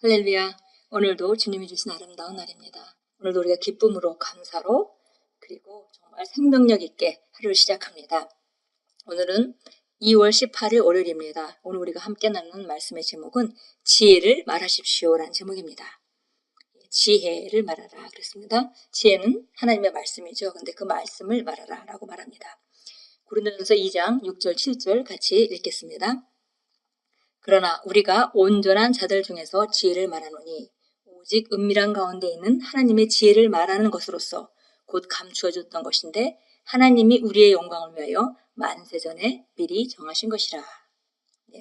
할렐루야. 오늘도 주님이 주신 아름다운 날입니다. 오늘도 우리가 기쁨으로 감사로 그리고 정말 생명력 있게 하루를 시작합니다. 오늘은 2월 18일 월요일입니다. 오늘 우리가 함께 나누는 말씀의 제목은 지혜를 말하십시오라는 제목입니다. 지혜를 말하라 그랬습니다. 지혜는 하나님의 말씀이죠. 근데 그 말씀을 말하라 라고 말합니다. 고린도전서 2장 6절 7절 같이 읽겠습니다. 그러나 우리가 온전한 자들 중에서 지혜를 말하노니 오직 은밀한 가운데 있는 하나님의 지혜를 말하는 것으로서 곧 감추어졌던 것인데 하나님이 우리의 영광을 위하여 만세전에 미리 정하신 것이라.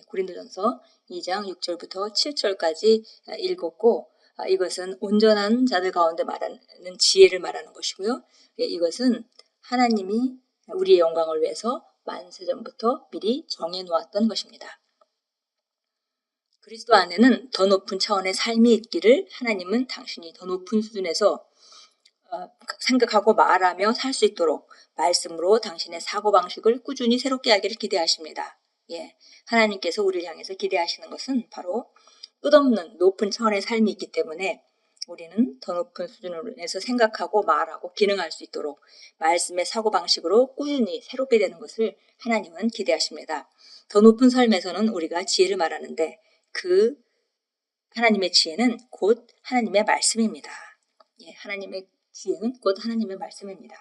고린도전서 2장 6절부터 7절까지 읽었고 이것은 온전한 자들 가운데 말하는 지혜를 말하는 것이고요. 이것은 하나님이 우리의 영광을 위해서 만세전부터 미리 정해놓았던 것입니다. 그리스도 안에는 더 높은 차원의 삶이 있기를 하나님은 당신이 더 높은 수준에서 생각하고 말하며 살 수 있도록 말씀으로 당신의 사고방식을 꾸준히 새롭게 하기를 기대하십니다. 하나님께서 우리를 향해서 기대하시는 것은 바로 끝없는 높은 차원의 삶이 있기 때문에 우리는 더 높은 수준에서 생각하고 말하고 기능할 수 있도록 말씀의 사고방식으로 꾸준히 새롭게 되는 것을 하나님은 기대하십니다. 더 높은 삶에서는 우리가 지혜를 말하는데 그 하나님의 지혜는 곧 하나님의 말씀입니다. 하나님의 지혜는 곧 하나님의 말씀입니다.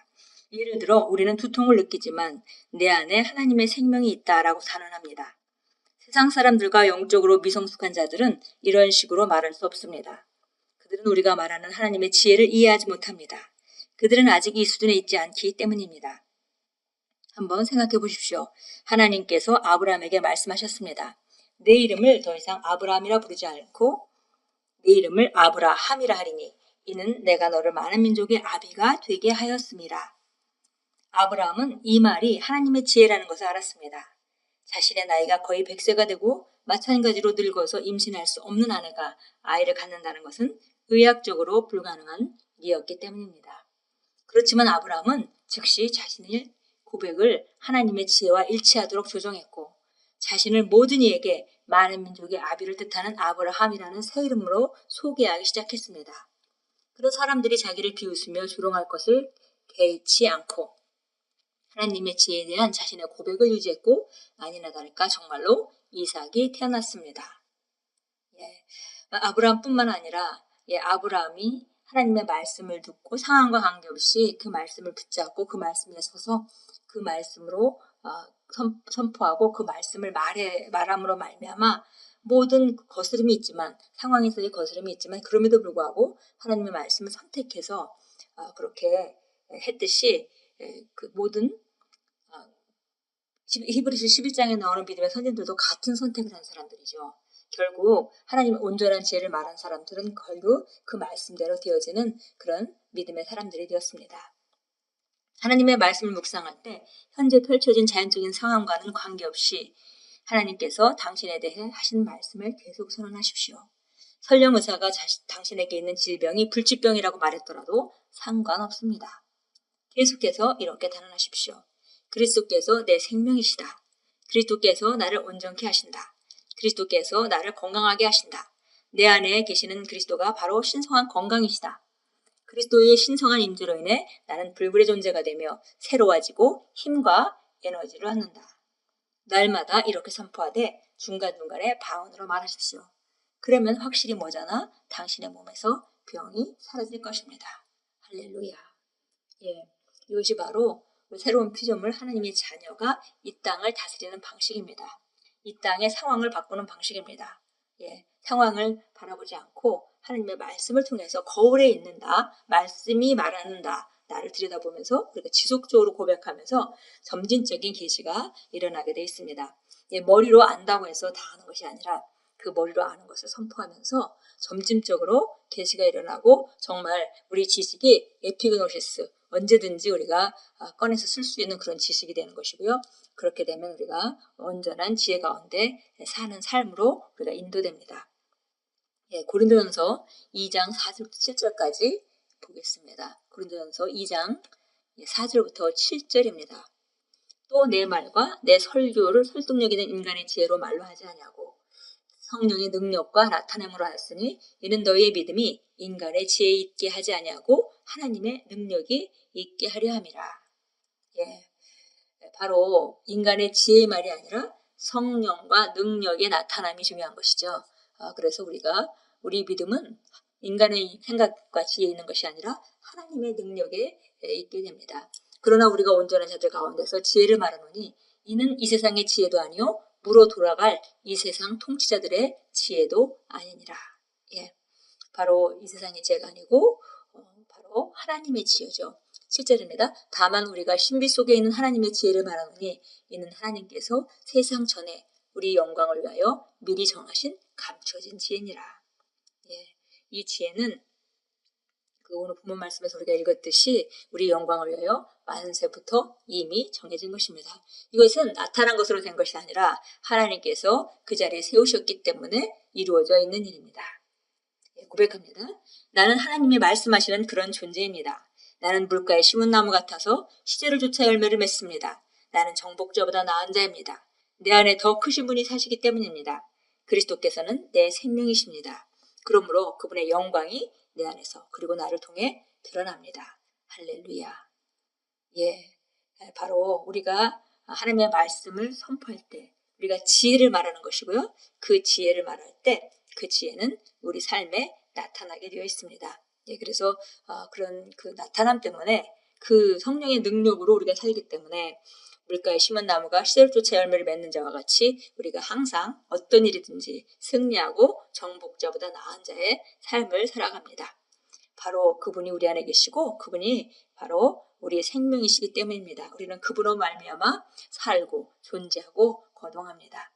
예를 들어 우리는 두통을 느끼지만 내 안에 하나님의 생명이 있다라고 단언합니다. 세상 사람들과 영적으로 미성숙한 자들은 이런 식으로 말할 수 없습니다. 그들은 우리가 말하는 하나님의 지혜를 이해하지 못합니다. 그들은 아직 이 수준에 있지 않기 때문입니다. 한번 생각해 보십시오. 하나님께서 아브라함에게 말씀하셨습니다. 내 이름을 더 이상 아브라함이라 부르지 않고 내 이름을 아브라함이라 하리니 이는 내가 너를 많은 민족의 아비가 되게 하였음이라. 아브라함은 이 말이 하나님의 지혜라는 것을 알았습니다. 자신의 나이가 거의 100세가 되고 마찬가지로 늙어서 임신할 수 없는 아내가 아이를 갖는다는 것은 의학적으로 불가능한 일이었기 때문입니다. 그렇지만 아브라함은 즉시 자신의 고백을 하나님의 지혜와 일치하도록 조정했고 자신을 모든 이에게 많은 민족의 아비를 뜻하는 아브라함이라는 새 이름으로 소개하기 시작했습니다. 그런 사람들이 자기를 비웃으며 조롱할 것을 개의치 않고 하나님의 지혜에 대한 자신의 고백을 유지했고 아니나 다를까 정말로 이삭이 태어났습니다. 아브라함뿐만 아니라 아브라함이 하나님의 말씀을 듣고 상황과 관계없이 그 말씀을 붙잡고 그 말씀에 서서 그 말씀으로 선포하고 그 말씀을 말함으로 말미암아 모든 거스름이 있지만 상황에서의 거스름이 있지만 그럼에도 불구하고 하나님의 말씀을 선택해서 그렇게 했듯이 그 모든 히브리서 11장에 나오는 믿음의 선진들도 같은 선택을 한 사람들이죠. 결국 하나님의 온전한 지혜를 말한 사람들은 결국 그 말씀대로 되어지는 그런 믿음의 사람들이 되었습니다. 하나님의 말씀을 묵상할 때 현재 펼쳐진 자연적인 상황과는 관계없이 하나님께서 당신에 대해 하신 말씀을 계속 선언하십시오. 설령 의사가 당신에게 있는 질병이 불치병이라고 말했더라도 상관없습니다. 계속해서 이렇게 단언하십시오. 그리스도께서 내 생명이시다. 그리스도께서 나를 온전케 하신다. 그리스도께서 나를 건강하게 하신다. 내 안에 계시는 그리스도가 바로 신성한 건강이시다. 그리스도의 신성한 임재로 인해 나는 불굴의 존재가 되며 새로워지고 힘과 에너지를 얻는다. 날마다 이렇게 선포하되 중간중간에 방언으로 말하십시오. 그러면 확실히 뭐잖아? 당신의 몸에서 병이 사라질 것입니다. 할렐루야. 이것이 바로 새로운 피조물 하나님의 자녀가 이 땅을 다스리는 방식입니다. 이 땅의 상황을 바꾸는 방식입니다. 상황을 바라보지 않고 하나님의 말씀을 통해서 거울에 있는다. 말씀이 말하는다. 나를 들여다보면서 우리가 지속적으로 고백하면서 점진적인 계시가 일어나게 되어 있습니다. 머리로 안다고 해서 다 아는 것이 아니라 그 머리로 아는 것을 선포하면서 점진적으로 계시가 일어나고 정말 우리 지식이 에피그노시스 언제든지 우리가 꺼내서 쓸 수 있는 그런 지식이 되는 것이고요. 그렇게 되면 우리가 온전한 지혜 가운데 사는 삶으로 우리가 인도됩니다. 고린도전서 2장 4절부터 7절까지 보겠습니다. 고린도전서 2장 4절부터 7절입니다. 또 내 말과 내 설교를 설득력 있는 인간의 지혜로 말로 하지 아니하고 성령의 능력과 나타남으로 하였으니 이는 너희의 믿음이 인간의 지혜에 있게 하지 아니하고 하나님의 능력이 있게 하려 함이라. 예, 바로 인간의 지혜의 말이 아니라 성령과 능력의 나타남이 중요한 것이죠. 그래서 우리 믿음은 인간의 생각과 지혜에 있는 것이 아니라 하나님의 능력에 있게 됩니다. 그러나 우리가 온전한 자들 가운데서 지혜를 말하노니 이는 이 세상의 지혜도 아니요 무로 돌아갈 이 세상 통치자들의 지혜도 아니니라. 예, 바로 이 세상의 지혜가 아니고 바로 하나님의 지혜죠. 7절입니다. 다만 우리가 신비 속에 있는 하나님의 지혜를 말하노니 이는 하나님께서 세상 전에 우리 영광을 위하여 미리 정하신 감춰진 지혜니라. 예, 이 지혜는 오늘 본문 말씀에서 우리가 읽었듯이 우리 영광을 위하여 만세부터 이미 정해진 것입니다. 이것은 나타난 것으로 된 것이 아니라 하나님께서 그 자리에 세우셨기 때문에 이루어져 있는 일입니다. 예, 고백합니다. 나는 하나님이 말씀하시는 그런 존재입니다. 나는 물가에 심은 나무 같아서 시절을 쫓아 열매를 맺습니다. 나는 정복자보다 나은 자입니다. 내 안에 더 크신 분이 사시기 때문입니다. 그리스도께서는 내 생명이십니다. 그러므로 그분의 영광이 내 안에서 그리고 나를 통해 드러납니다. 할렐루야. 예, 바로 우리가 하나님의 말씀을 선포할 때 우리가 지혜를 말하는 것이고요. 그 지혜를 말할 때 그 지혜는 우리 삶에 나타나게 되어 있습니다. 예, 그래서 그런 그 나타남 때문에 그 성령의 능력으로 우리가 살기 때문에 물가에 심은 나무가 시대를 쫓아 열매를 맺는 자와 같이 우리가 항상 어떤 일이든지 승리하고 정복자보다 나은 자의 삶을 살아갑니다. 바로 그분이 우리 안에 계시고 그분이 바로 우리의 생명이시기 때문입니다. 우리는 그분으로 말미암아 살고 존재하고 거동합니다.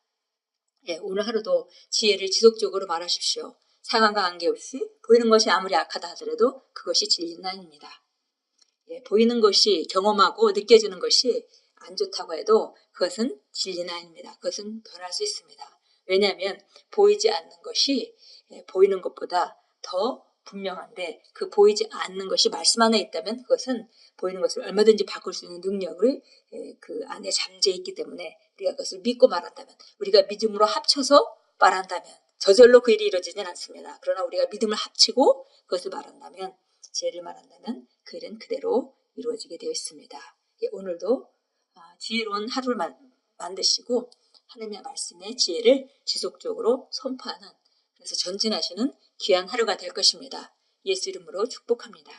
예, 오늘 하루도 지혜를 지속적으로 말하십시오. 상황과 관계없이 보이는 것이 아무리 악하다 하더라도 그것이 진리는 아닙니다. 예, 보이는 것이 경험하고 느껴지는 것이 안 좋다고 해도 그것은 진리는 아닙니다. 그것은 변할 수 있습니다. 왜냐하면 보이지 않는 것이 보이는 것보다 더 분명한데 그 보이지 않는 것이 말씀 안에 있다면 그것은 보이는 것을 얼마든지 바꿀 수 있는 능력을 그 안에 잠재해 있기 때문에 우리가 그것을 믿고 말한다면 우리가 믿음으로 합쳐서 말한다면 저절로 그 일이 이루어지진 않습니다. 그러나 우리가 믿음을 합치고 그것을 말한다면 지혜를 말한다면 그 일은 그대로 이루어지게 되어 있습니다. 예, 오늘도 지혜로운 하루를 만드시고 하나님의 말씀의 지혜를 지속적으로 선포하는 그래서 전진하시는 귀한 하루가 될 것입니다. 예수 이름으로 축복합니다.